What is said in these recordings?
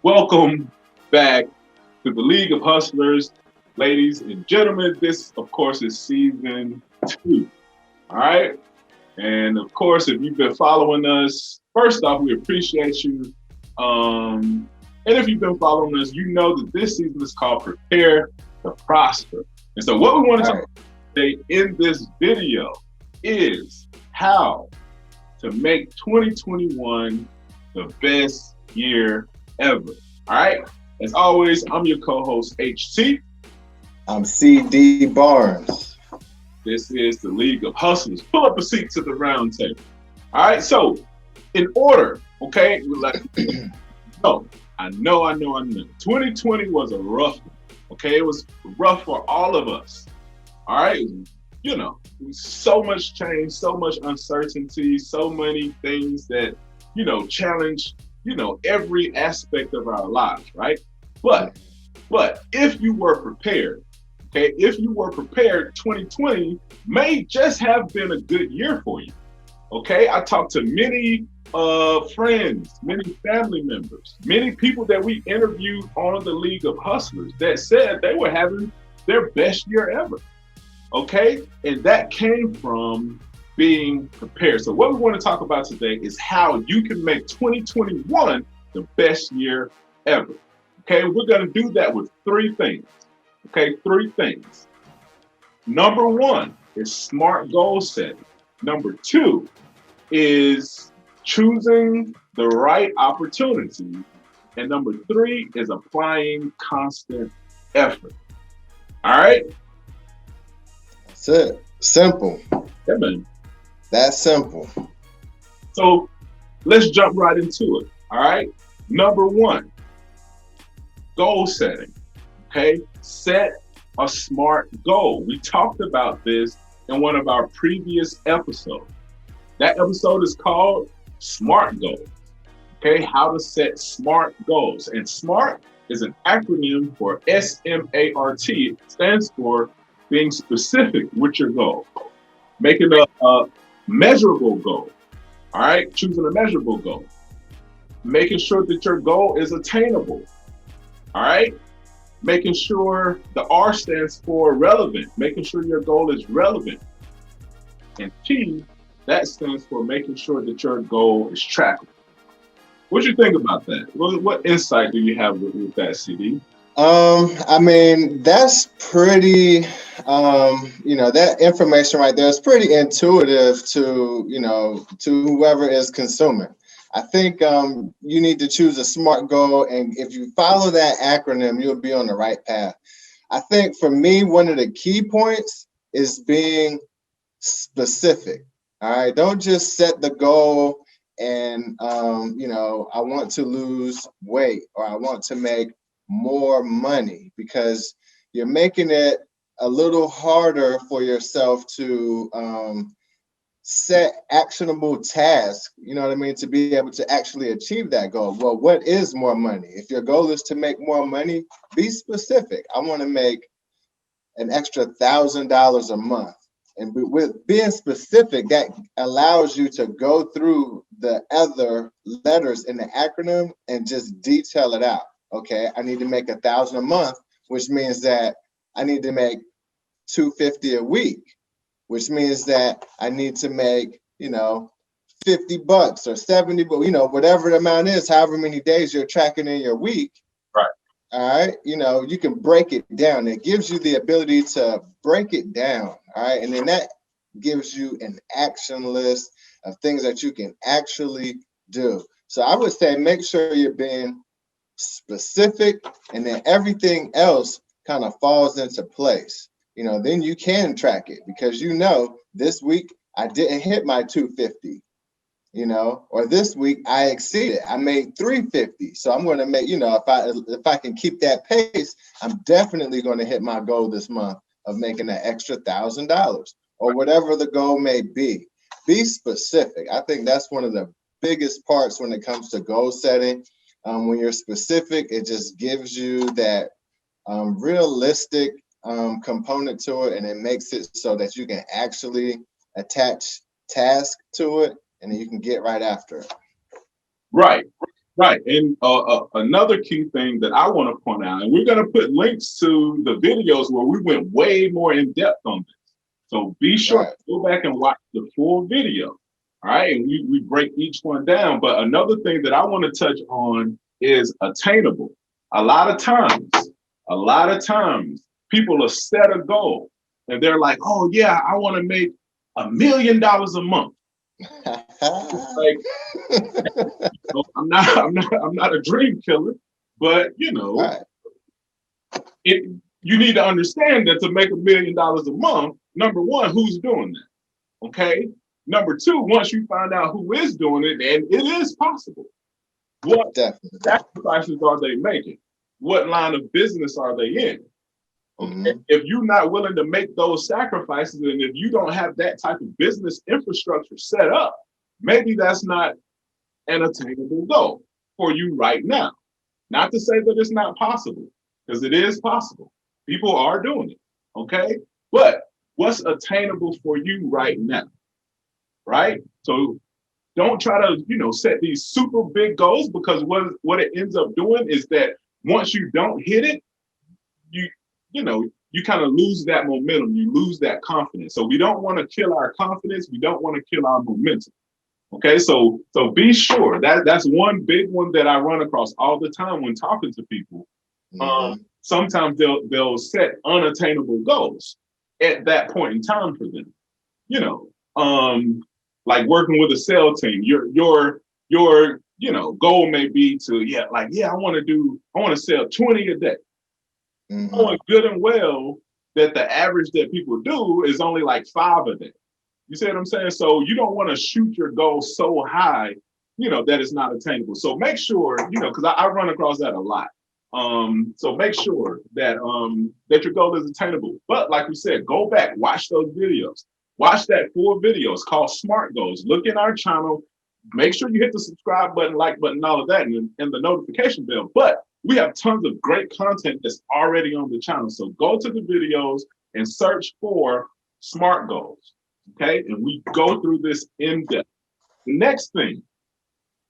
Welcome back to the League of Hustlers, ladies and gentlemen. This, of course, is season 2. All right. And of course, if you've been following us, first off, we appreciate you. And if you've been following us, you know that this season is called Prepare to Prosper. And so, what we want to talk about today in this video is how to make 2021 the best year ever. All right. As always, I'm your co-host HT. I'm CD Barnes. This is the League of Hustlers. Pull up a seat to the round table. All right. So, in order, okay, no, I know. 2020 was a rough one. Okay, it was rough for all of us. All right. So much change, so much uncertainty, so many things that, challenge, every aspect of our lives, right? But if you were prepared, okay, if you were prepared, 2020 may just have been a good year for you. Okay, I talked to many friends, many family members, many people that we interviewed on the League of Hustlers that said they were having their best year ever. Okay, and that came from being prepared. So what we want to talk about today is how you can make 2021 the best year ever. Okay, we're going to do that with 3 things. Okay, 3 things. Number 1 is smart goal setting. Number 2 is choosing the right opportunity. And number 3 is applying constant effort. All right? That's it. Simple. Yeah, man. That's simple. So let's jump right into it. All right. Number 1, goal setting. Okay. Set a smart goal. We talked about this in one of our previous episodes. That episode is called SMART Goals. Okay. How to set smart goals. And SMART is an acronym for SMART. It stands for being specific with your goal, making a measurable goal. All right, choosing a measurable goal, making sure that your goal is attainable. All right, making sure the R stands for relevant, making sure your goal is relevant. And T, that stands for making sure that your goal is trackable. What do you think about that? What insight do you have with that, CD? I mean, that's pretty, that information right there is pretty intuitive to whoever is consuming. I think you need to choose a SMART goal, and if you follow that acronym, you'll be on the right path. I think for me, one of the key points is being specific. All right, don't just set the goal and I want to lose weight or I want to make more money, because you're making it a little harder for yourself to set actionable tasks, you know what I mean, to be able to actually achieve that goal. Well, what is more money? If your goal is to make more money, be specific. I want to make an extra $1,000 a month. And with being specific, that allows you to go through the other letters in the acronym and just detail it out. Okay, I need to make 1,000 a month, which means that I need to make 250 a week, which means that I need to make, $50 or 70, but whatever the amount is, however many days you're tracking in your week. Right. All right, you can break it down. It gives you the ability to break it down. All right, and then that gives you an action list of things that you can actually do. So I would say make sure you're being specific, and then everything else kind of falls into place. Then you can track it, because this week I didn't hit my 250, or this week I exceeded. I made 350. So I'm going to make, if I can keep that pace, I'm definitely going to hit my goal this month of making that extra $1,000 or whatever the goal may be. Be specific. I think that's one of the biggest parts when it comes to goal setting. When you're specific, it just gives you that realistic component to it, and it makes it so that you can actually attach task to it, and then you can get right after it. Right. Right. And another key thing that I want to point out, and we're going to put links to the videos where we went way more in depth on this. So be sure to Right. go back and watch the full video. All right. And we break each one down. But another thing that I want to touch on is attainable. A lot of times people will set a goal and they're like, oh, yeah, I want to make $1 million a month. Like, I'm not a dream killer, but Right. it you need to understand that to make $1 million a month, number one, who's doing that? Okay. Number two, once you find out who is doing it, and it is possible, what Definitely. sacrifices are they making? What line of business are they in? Okay. Mm-hmm. If you're not willing to make those sacrifices, and if you don't have that type of business infrastructure set up, maybe that's not an attainable goal for you right now. Not to say that it's not possible, because it is possible. People are doing it. Okay. But what's attainable for you right now? Right. So don't try to, set these super big goals, because what it ends up doing is that once you don't hit it, you you know, you kind of lose that momentum, you lose that confidence. So we don't want to kill our confidence, we don't want to kill our momentum. Okay, so be sure that's one big one that I run across all the time when talking to people. Mm-hmm. Sometimes they'll set unattainable goals at that point in time for them. You know, like working with a sales team, your goal may be to I want to sell 20 a day. Mm-hmm. Knowing good and well that the average that people do is only like 5 a day. You see what I'm saying? So you don't want to shoot your goal so high, that it's not attainable. So make sure, because I run across that a lot. So make sure that that your goal is attainable. But like we said, go back, watch those videos. Watch that full video. It's called Smart Goals. Look in our channel. Make sure you hit the subscribe button, like button, all of that, and the notification bell. But we have tons of great content that's already on the channel. So go to the videos and search for Smart Goals. Okay. And we go through this in depth. The next thing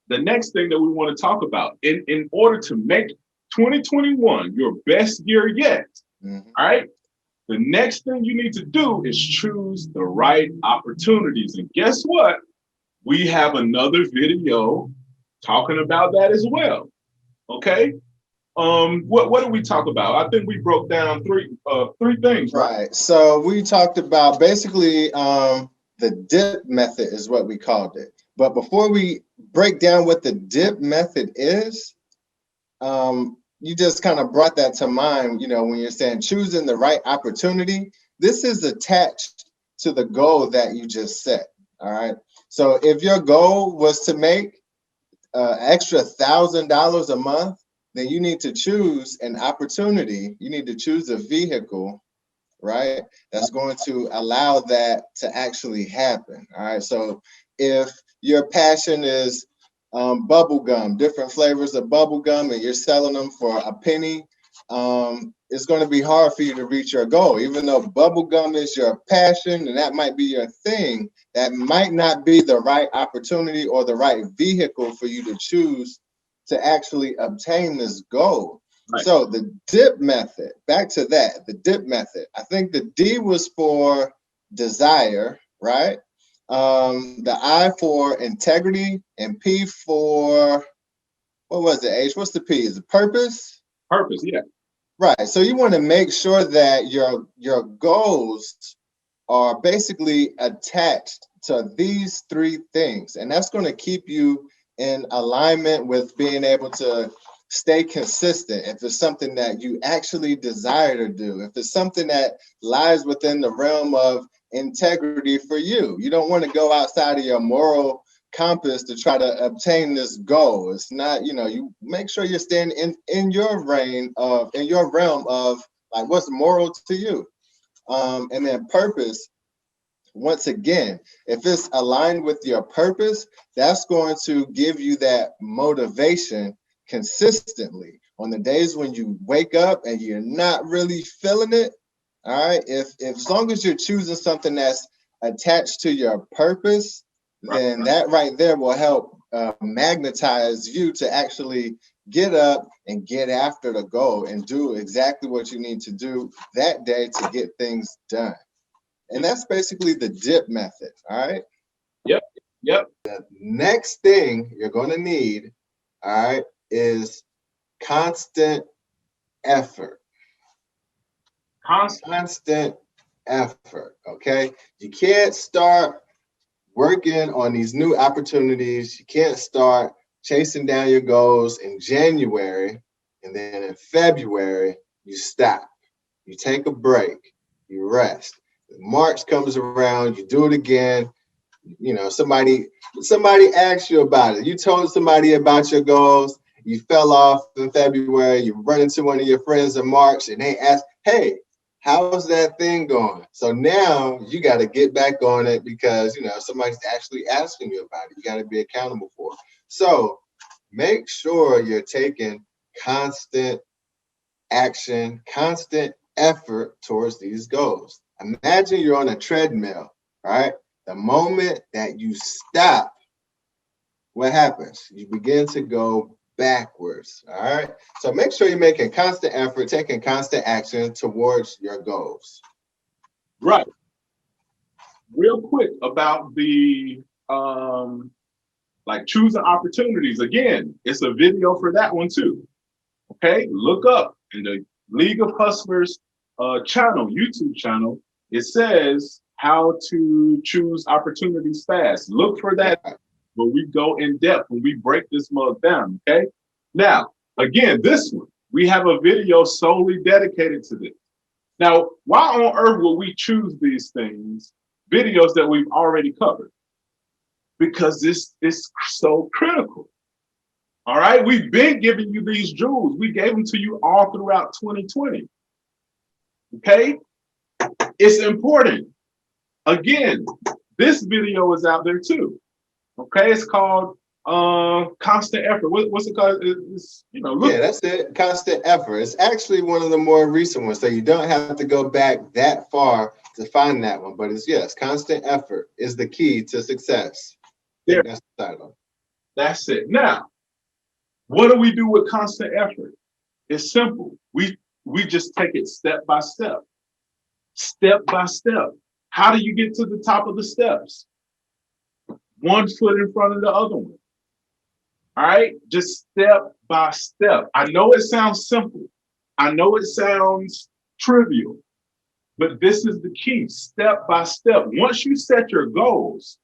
that we want to talk about in order to make 2021 your best year yet, Mm-hmm. all right, the next thing you need to do is choose the right opportunities. And guess what? We have another video talking about that as well. Okay. What did we talk about? I think we broke down three things, right? Right. So we talked about basically the DIP method is what we called it. But before we break down what the DIP method is, you just kind of brought that to mind, when you're saying choosing the right opportunity. This is attached to the goal that you just set. All right. So if your goal was to make extra $1,000 a month, then you need to choose an opportunity. You need to choose a vehicle, right? That's going to allow that to actually happen. All right. So if your passion is bubble gum, different flavors of bubble gum, and you're selling them for a penny, it's going to be hard for you to reach your goal. Even though bubble gum is your passion and that might be your thing, that might not be the right opportunity or the right vehicle for you to choose to actually obtain this goal. Right. So the DIP method, back to that, the DIP method. I think the D was for desire, right? The I for integrity, and P for, what was it, H? What's the P? Is it purpose? Purpose, yeah. Right. So you want to make sure that your goals are basically attached to these three things. And that's going to keep you in alignment with being able to stay consistent. If it's something that you actually desire to do, if it's something that lies within the realm of integrity for you, you don't want to go outside of your moral compass to try to obtain this goal. It's not, you make sure you're staying in your realm of like what's moral to you. And then purpose, once again, if it's aligned with your purpose, that's going to give you that motivation consistently on the days when you wake up and you're not really feeling it. All right. If as long as you're choosing something that's attached to your purpose, then that right there will help magnetize you to actually get up and get after the goal and do exactly what you need to do that day to get things done. And that's basically the DIP method. All right. Yep. Yep. The next thing you're going to need, all right, is constant effort. Constant effort. Okay. You can't start working on these new opportunities. You can't start chasing down your goals in January and then in February you stop. You take a break. You rest. March comes around, you do it again. You know, somebody asked you about it. You told somebody about your goals. You fell off in February. You run into one of your friends in March and they ask, hey, how's that thing going? So now you got to get back on it because, you know, somebody's actually asking you about it. You got to be accountable for it. So make sure you're taking constant action, constant effort towards these goals. Imagine you're on a treadmill, right? The moment that you stop, what happens? You begin to go backwards, all right? So make sure you're making constant effort, taking constant action towards your goals. Right. Real quick about the like choosing opportunities. Again, it's a video for that one too. Okay, look up in the League of Hustlers channel, YouTube channel. It says how to choose opportunities fast. Look for that when we go in depth, when we break this mug down. Okay. Now, again, this one, we have a video solely dedicated to this. Now, why on earth will we choose these things, videos that we've already covered? Because this is so critical. All right, we've been giving you these jewels. We gave them to you all throughout 2020. Okay, it's important. Again, this video is out there too. Okay, it's called constant effort. What's it called? It's, you know, look. Yeah, that's it. Constant effort. It's actually one of the more recent ones, so you don't have to go back that far to find that one. But it's yes, constant effort is the key to success. There. That's the title. That's it. Now, what do we do with constant effort? It's simple. We just take it step by step. Step by step. How do you get to the top of the steps? One foot in front of the other one. All right? Just step by step. I know it sounds simple. I know it sounds trivial, but this is the key, step by step. Once you set your goals,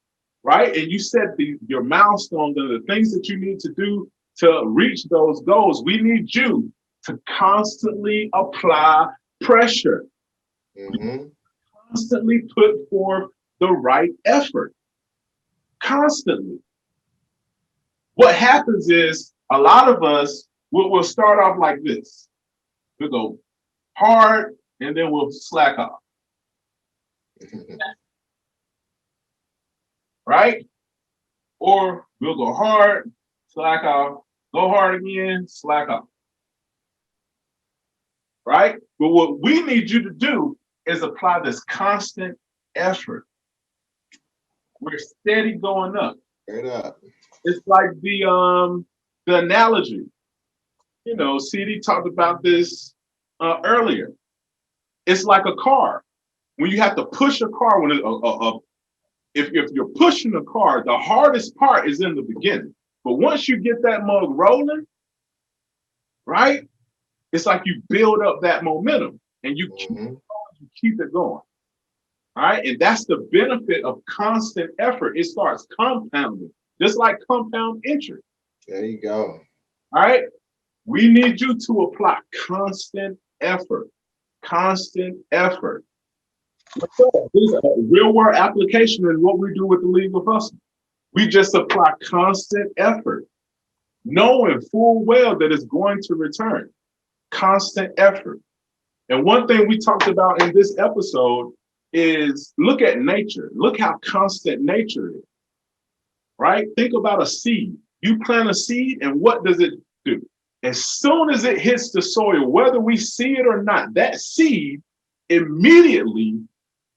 right, and you set your milestones and the things that you need to do to reach those goals, we need you to constantly apply pressure. Constantly put forth the right effort. Constantly. What happens is a lot of us will start off like this. We'll go hard and then we'll slack off. Right? Or we'll go hard, slack off, go hard again, slack off. Right? But what we need you to do is apply this constant effort. We're steady going up. Straight up. It's like the analogy. You know, CD talked about this earlier. It's like a car. When you have to push a car, when if you're pushing a car, the hardest part is in the beginning. But once you get that mug rolling, right? It's like you build up that momentum and you keep it going. All right. And that's the benefit of constant effort. It starts compounding, just like compound interest. There you go. All right. We need you to apply constant effort. Constant effort. This is a real world application is what we do with the League of Hustle. We just apply constant effort, knowing full well that it's going to return. Constant effort. And one thing we talked about in this episode is look at nature. Look how constant nature is, right? Think about a seed. You plant a seed and what does it do? As soon as it hits the soil, whether we see it or not, that seed immediately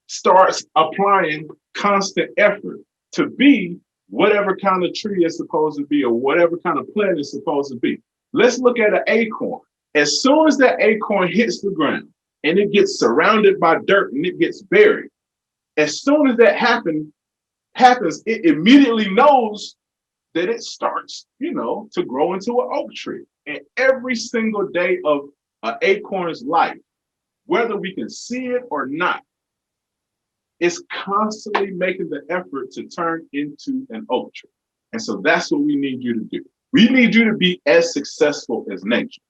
starts applying constant effort to be whatever kind of tree it's supposed to be or whatever kind of plant it's supposed to be. Let's look at an acorn. As soon as that acorn hits the ground and it gets surrounded by dirt and it gets buried, as soon as that happens, it immediately knows that it starts, to grow into an oak tree. And every single day of an acorn's life, whether we can see it or not, it's constantly making the effort to turn into an oak tree. And so that's what we need you to do. We need you to be as successful as nature.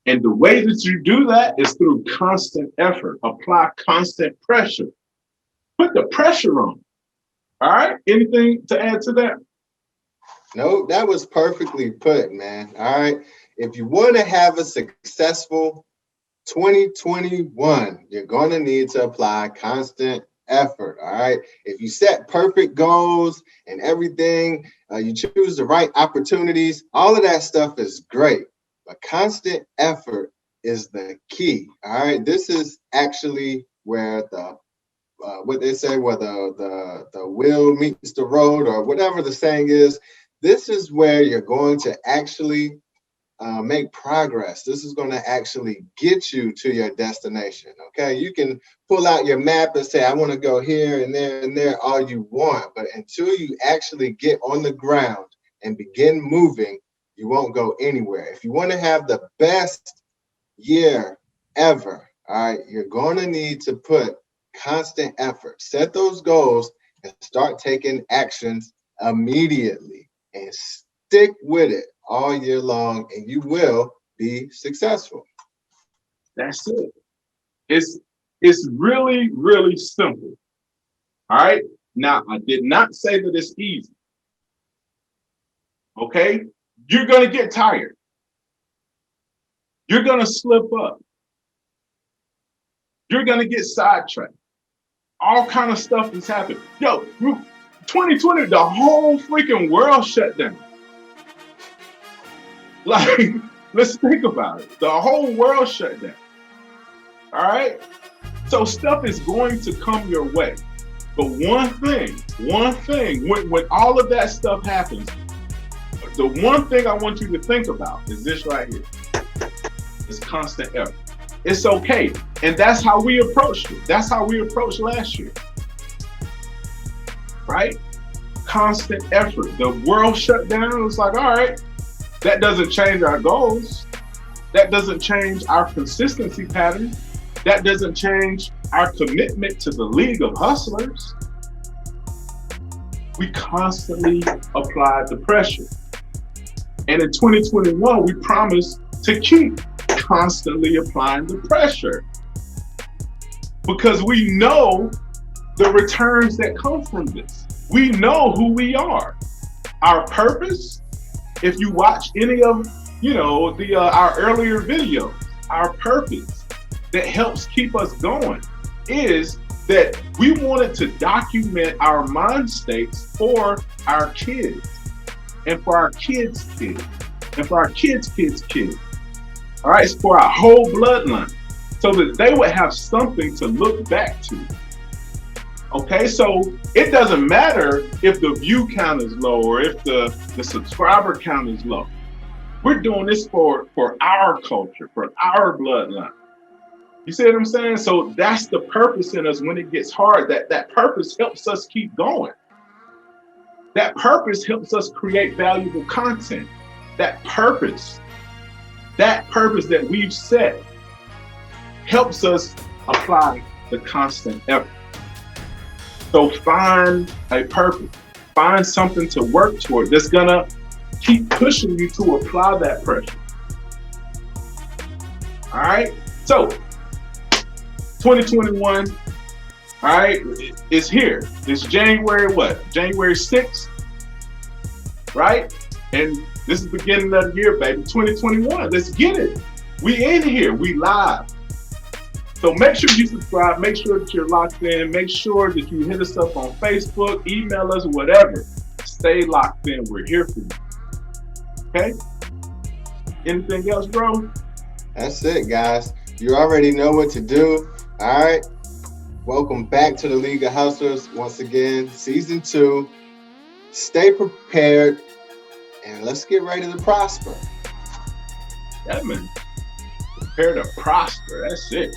And the way that you do that is through constant effort. Apply constant pressure. Put the pressure on. All right? Anything to add to that? No, that was perfectly put, man. All right. If you want to have a successful 2021, you're going to need to apply constant effort. All right. If you set perfect goals and everything, you choose the right opportunities, all of that stuff is great. But constant effort is the key. All right. This is actually where what they say, where the wheel meets the road, or whatever the saying is. This is where you're going to actually make progress. This is going to actually get you to your destination. Okay, you can pull out your map and say, I want to go here and there all you want, but until you actually get on the ground and begin moving, you won't go anywhere. If you want to have the best year ever, all right, you're going to need to put constant effort, set those goals, and start taking actions immediately, and stick with it all year long, and you will be successful. That's it. It's really, really simple. All right. Now, I did not say that it's easy. Okay. You're going to get tired. You're going to slip up. You're going to get sidetracked. All kind of stuff is happening. Yo, 2020, the whole freaking world shut down. Like, let's think about it. The whole world shut down. All right? So stuff is going to come your way. But one thing, when all of that stuff happens, the one thing I want you to think about is this right here. It's constant effort. It's okay. And that's how we approached it. That's how we approached last year. Right? Constant effort. The world shut down. It was like, all right, that doesn't change our goals. That doesn't change our consistency pattern. That doesn't change our commitment to the League of Hustlers. We constantly applied the pressure. And in 2021, we promised to keep constantly applying the pressure, because we know the returns that come from this. We know who we are. Our purpose, if you watch any of our earlier videos, our purpose that helps keep us going is that we wanted to document our mind states for our kids and for our kids' kids and for our kids' kids' kids. All right, it's for our whole bloodline, so that they would have something to look back to. Okay, so it doesn't matter if the view count is low or if the subscriber count is low. We're doing this for our culture, for our bloodline. You see what I'm saying? So that's the purpose in us when it gets hard. That purpose helps us keep going. That purpose helps us create valuable content. That purpose that we've set helps us apply the constant effort. So find a purpose, find something to work toward that's gonna keep pushing you to apply that pressure. All right, so 2021, all right, it's here. It's January what? January 6th, right? And this is the beginning of the year, baby. 2021. Let's get it. We in here. We live. So make sure you subscribe. Make sure that you're locked in. Make sure that you hit us up on Facebook, email us, whatever. Stay locked in. We're here for you. Okay? Anything else, bro? That's it, guys. You already know what to do. All right. Welcome back to the League of Hustlers. Once again, season 2. stay prepared, and let's get ready to prosper. Yeah, man. Prepare to prosper. That's it.